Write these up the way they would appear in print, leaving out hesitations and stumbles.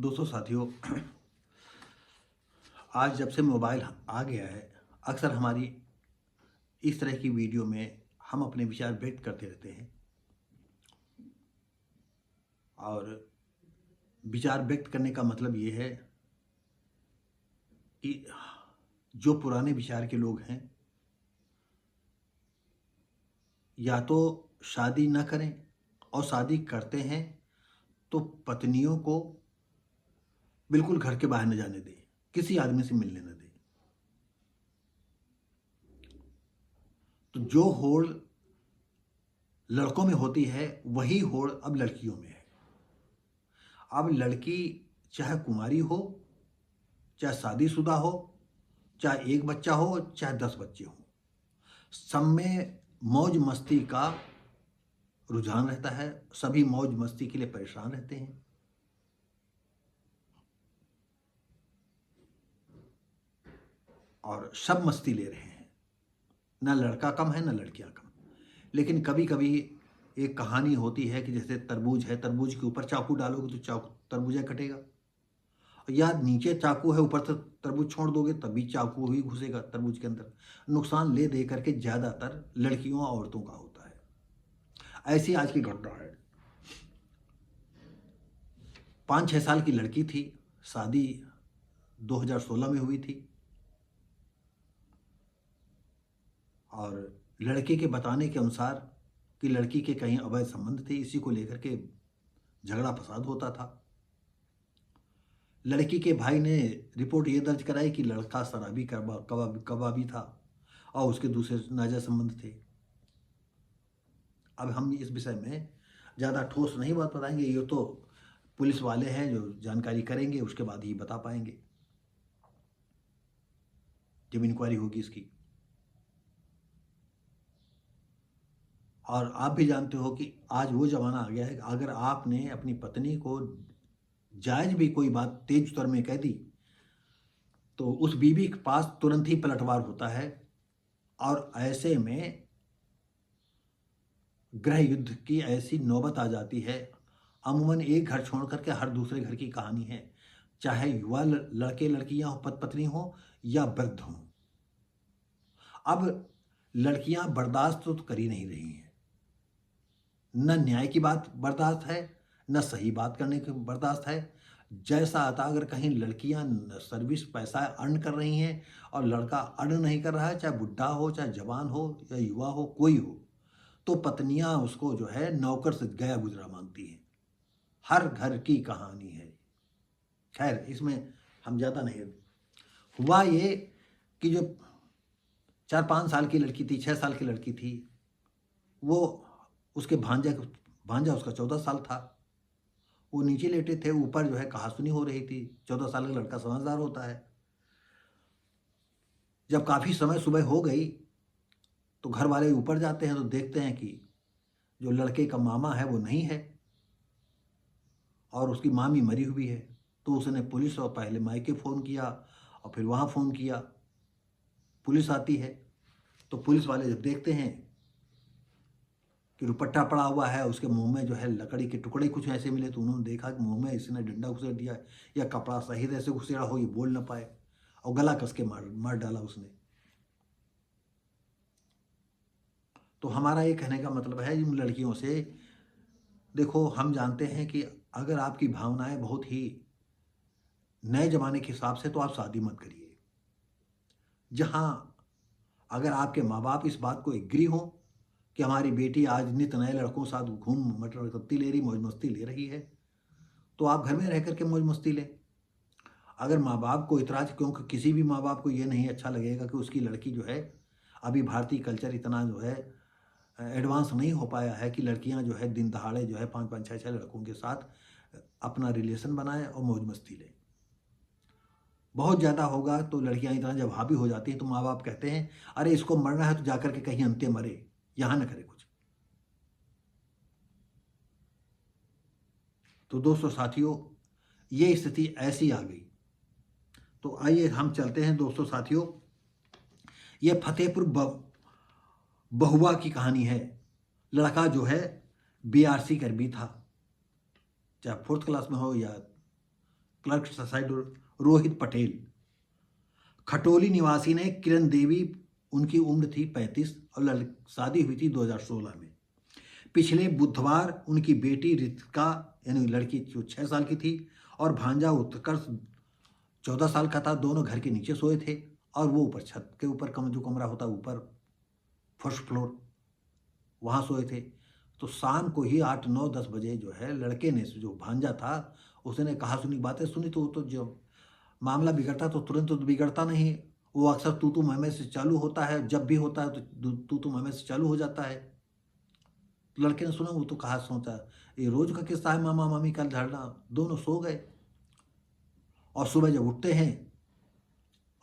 दोस्तों साथियों, आज जब से मोबाइल आ गया है, अक्सर हमारी इस तरह की वीडियो में हम अपने विचार व्यक्त करते रहते हैं। और विचार व्यक्त करने का मतलब ये है कि जो पुराने विचार के लोग हैं, या तो शादी न करें, और शादी करते हैं तो पत्नियों को बिल्कुल घर के बाहर न जाने दें, किसी आदमी से मिलने न दें। तो जो होड़ लड़कों में होती है, वही होड़ अब लड़कियों में है। अब लड़की चाहे कुंवारी हो, चाहे शादीशुदा हो, चाहे एक बच्चा हो, चाहे 10 बच्चे हों, सब में मौज मस्ती का रुझान रहता है। सभी मौज मस्ती के लिए परेशान रहते हैं। और सब मस्ती ले रहे हैं, ना लड़का कम है ना लड़कियां कम। लेकिन कभी कभी एक कहानी होती है कि जैसे तरबूज है, तरबूज के ऊपर चाकू डालोगे तो चाकू तरबूजा कटेगा, या नीचे चाकू है ऊपर से तरबूज छोड़ दोगे तब भी चाकू ही घुसेगा तरबूज के अंदर। नुकसान ले दे करके ज़्यादातर लड़कियों और औरतों का होता है। ऐसी आज की घटना है। 5-6 साल की लड़की थी, शादी 2016 में हुई थी, और लड़के के बताने के अनुसार कि लड़की के कहीं अवैध संबंध थे, इसी को लेकर के झगड़ा फसाद होता था। लड़की के भाई ने रिपोर्ट ये दर्ज कराई कि लड़का शराबी कबाबी था और उसके दूसरे नाजायज संबंध थे। अब हम इस विषय में ज़्यादा ठोस नहीं बात बताएंगे, ये तो पुलिस वाले हैं जो जानकारी करेंगे, उसके बाद ही बता पाएंगे जब इंक्वायरी होगी इसकी। और आप भी जानते हो कि आज वो ज़माना आ गया है कि अगर आपने अपनी पत्नी को जायज़ भी कोई बात तेज स्वर में कह दी तो उस बीवी के पास तुरंत ही पलटवार होता है। और ऐसे में गृह युद्ध की ऐसी नौबत आ जाती है। अमूमन एक घर छोड़ करके हर दूसरे घर की कहानी है, चाहे युवा लड़के लड़कियां हो, पत्नी हो या वृद्ध हो। अब लड़कियां बर्दाश्त तो कर ही नहीं रही हैं। न न्याय की बात बर्दाश्त है, न सही बात करने की बर्दाश्त है। जैसा आता, अगर कहीं लड़कियां सर्विस पैसा अर्न कर रही हैं और लड़का अर्न नहीं कर रहा है, चाहे बुढ़ा हो, चाहे जवान हो या युवा हो, कोई हो, तो पत्नियां उसको जो है नौकर से गया गुजरा मानती हैं। हर घर की कहानी है। खैर, इसमें हम ज़्यादा नहीं। हुआ ये कि जो 4-5 साल की लड़की थी, 6 साल की लड़की थी, वो उसके भांजा उसका 14 साल था। वो नीचे लेटे थे, ऊपर जो है कहासुनी हो रही थी। 14 साल का लड़का समझदार होता है। जब काफ़ी समय सुबह हो गई तो घर वाले ऊपर जाते हैं तो देखते हैं कि जो लड़के का मामा है वो नहीं है और उसकी मामी मरी हुई है। तो उसने पुलिस और पहले मायके फ़ोन किया और फिर वहाँ फ़ोन किया। पुलिस आती है तो पुलिस वाले जब देखते हैं कि दुपट्टा पड़ा हुआ है, उसके मुंह में जो है लकड़ी के टुकड़े कुछ ऐसे मिले, तो उन्होंने देखा कि मुंह में इसने डंडा घुसेड़ दिया है, या कपड़ा सही तरह से घुसेड़ा हो, ये बोल ना पाए, और गला कस के मार मार डाला उसने। तो हमारा ये कहने का मतलब है इन लड़कियों से, देखो, हम जानते हैं कि अगर आपकी भावनाएं बहुत ही नए ज़माने के हिसाब से, तो आप शादी मत करिए। जहाँ अगर आपके माँ बाप इस बात को एग्री हो कि हमारी बेटी आज नित नए लड़कों के साथ घूम मटर करती ले रही, मौज मस्ती ले रही है, तो आप घर में रह करके मौज मस्ती लें। अगर माँ बाप को इतराज़, क्योंकि किसी भी माँ बाप को ये नहीं अच्छा लगेगा कि उसकी लड़की जो है, अभी भारतीय कल्चर इतना जो है एडवांस नहीं हो पाया है कि लड़कियां जो है दिन दहाड़े जो है 5-5, 6-6 लड़कों के साथ अपना रिलेशन बनाए और मौज मस्ती लें। बहुत ज़्यादा होगा तो लड़कियां इतना जब हावी हो जाती हैं तो माँ बाप कहते हैं, अरे इसको मरना है तो जाकर के कहीं अंते मरे, यहाँ ना करे कुछ। तो दोस्तों साथियों, ये स्थिति ऐसी आ गई। तो आइए हम चलते हैं दोस्तों साथियों, ये फतेहपुर बहुआ की कहानी है। लड़का जो है BRC कर्मी था, चाहे 4th क्लास में हो या क्लर्क साइड रोहित पटेल। खटोली निवासी ने किरण देवी, उनकी उम्र थी 35 और शादी हुई थी 2016 में। पिछले बुधवार उनकी बेटी रितिका यानी लड़की जो 6 साल की थी और भांजा उत्कर्ष 14 साल का था, दोनों घर के नीचे सोए थे और वो ऊपर छत के ऊपर जो कमरा होता है ऊपर फर्स्ट फ्लोर वहाँ सोए थे। तो शाम को ही 8, 9, 10 बजे जो है लड़के ने, जो भांजा था, उसने कहा सुनी बातें सुनी। तो जब मामला बिगड़ता तो तुरंत तो बिगड़ता नहीं, वो अक्सर तू मैं से चालू होता है, जब भी होता है तो तू मैं से चालू हो जाता है। तो लड़के ने सुना, वो तो कहा सोचा ये रोज का किस्सा है, मामा मामी का झगड़ा। दोनों सो गए और सुबह जब उठते हैं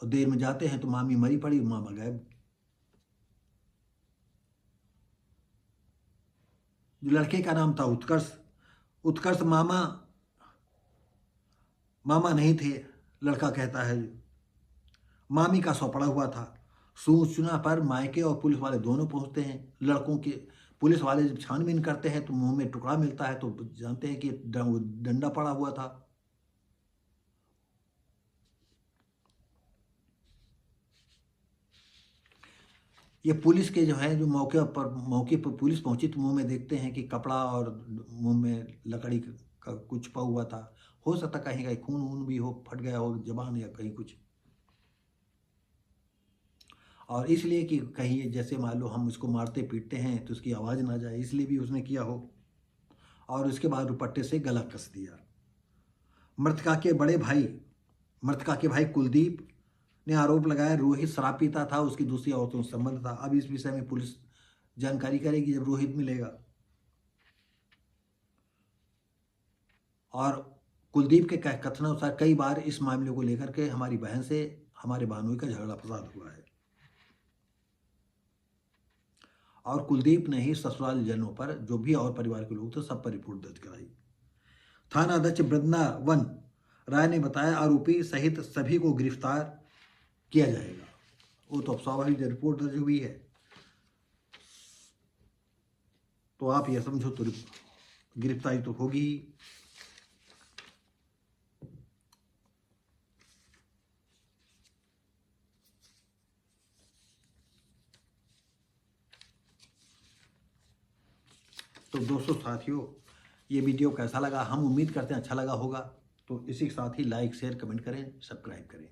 और देर में जाते हैं तो मामी मरी पड़ी, मामा गायब। जो लड़के का नाम था उत्कर्ष, उत्कर्ष मामा नहीं थे, लड़का कहता है मामी का सौ पड़ा हुआ था। सूचना पर मायके और पुलिस वाले दोनों पहुंचते हैं। लड़कों के पुलिस वाले जब छानबीन करते हैं तो मुंह में टुकड़ा मिलता है, तो जानते हैं कि डंडा पड़ा हुआ था। ये पुलिस के जो है, जो मौके पर पुलिस पहुंची तो मुंह में देखते हैं कि कपड़ा और मुंह में लकड़ी का कुछ छुपा हुआ था। हो सकता कहीं कहीं खून वून भी हो, फट गया हो जबान या कहीं कुछ। और इसलिए कि कहीं ये जैसे मान लो हम उसको मारते पीटते हैं तो उसकी आवाज़ ना जाए, इसलिए भी उसने किया हो। और उसके बाद दुपट्टे से गला कस दिया। मृतका के भाई कुलदीप ने आरोप लगाया रोहित शराब पीता था, उसकी दूसरी औरतों से संबंध था। अब इस विषय में पुलिस जानकारी करेगी जब रोहित मिलेगा। और कुलदीप के कथनानुसार कई बार इस मामले को लेकर के हमारी बहन से हमारे भानुई का झगड़ा फसाद हुआ है। और कुलदीप ने ही ससुराल जनों पर, जो भी और परिवार के लोग थे, सब पर रिपोर्ट दर्ज कराई। थाना अध्यक्ष वृंदावन राय ने बताया आरोपी सहित सभी को गिरफ्तार किया जाएगा। वो तो अब स्वाभाविक रिपोर्ट दर्ज हुई है तो आप यह समझो तो गिरफ्तारी तो होगी ही। तो दोस्तों साथियों, ये वीडियो कैसा लगा? हम उम्मीद करते हैं अच्छा लगा होगा। तो इसी के साथ ही लाइक शेयर कमेंट करें, सब्सक्राइब करें।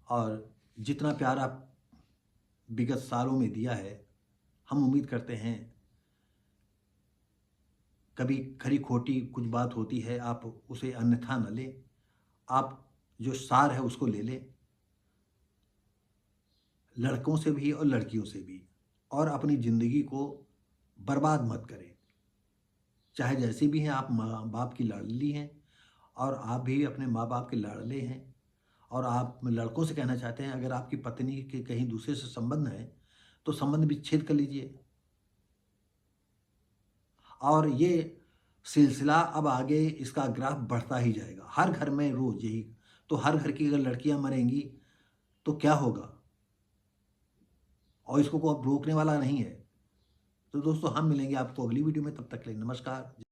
और जितना प्यार आप विगत सालों में दिया है, हम उम्मीद करते हैं कभी खरी खोटी कुछ बात होती है आप उसे अन्यथा न लें, आप जो सार है उसको ले लें, लड़कों से भी और लड़कियों से भी। और अपनी ज़िंदगी को बर्बाद मत करें। चाहे जैसी भी हैं, आप माँ बाप की लाडली हैं और आप भी अपने माँ बाप के लाडले हैं। और आप लड़कों से कहना चाहते हैं, अगर आपकी पत्नी के कहीं दूसरे से संबंध है तो संबंध विच्छेद कर लीजिए। और ये सिलसिला अब आगे इसका ग्राफ बढ़ता ही जाएगा, हर घर में रोज यही। तो हर घर की अगर लड़कियां मरेंगी तो क्या होगा? और इसको अब रोकने वाला नहीं है। तो दोस्तों हम मिलेंगे आपको अगली वीडियो में, तब तक के लिए नमस्कार।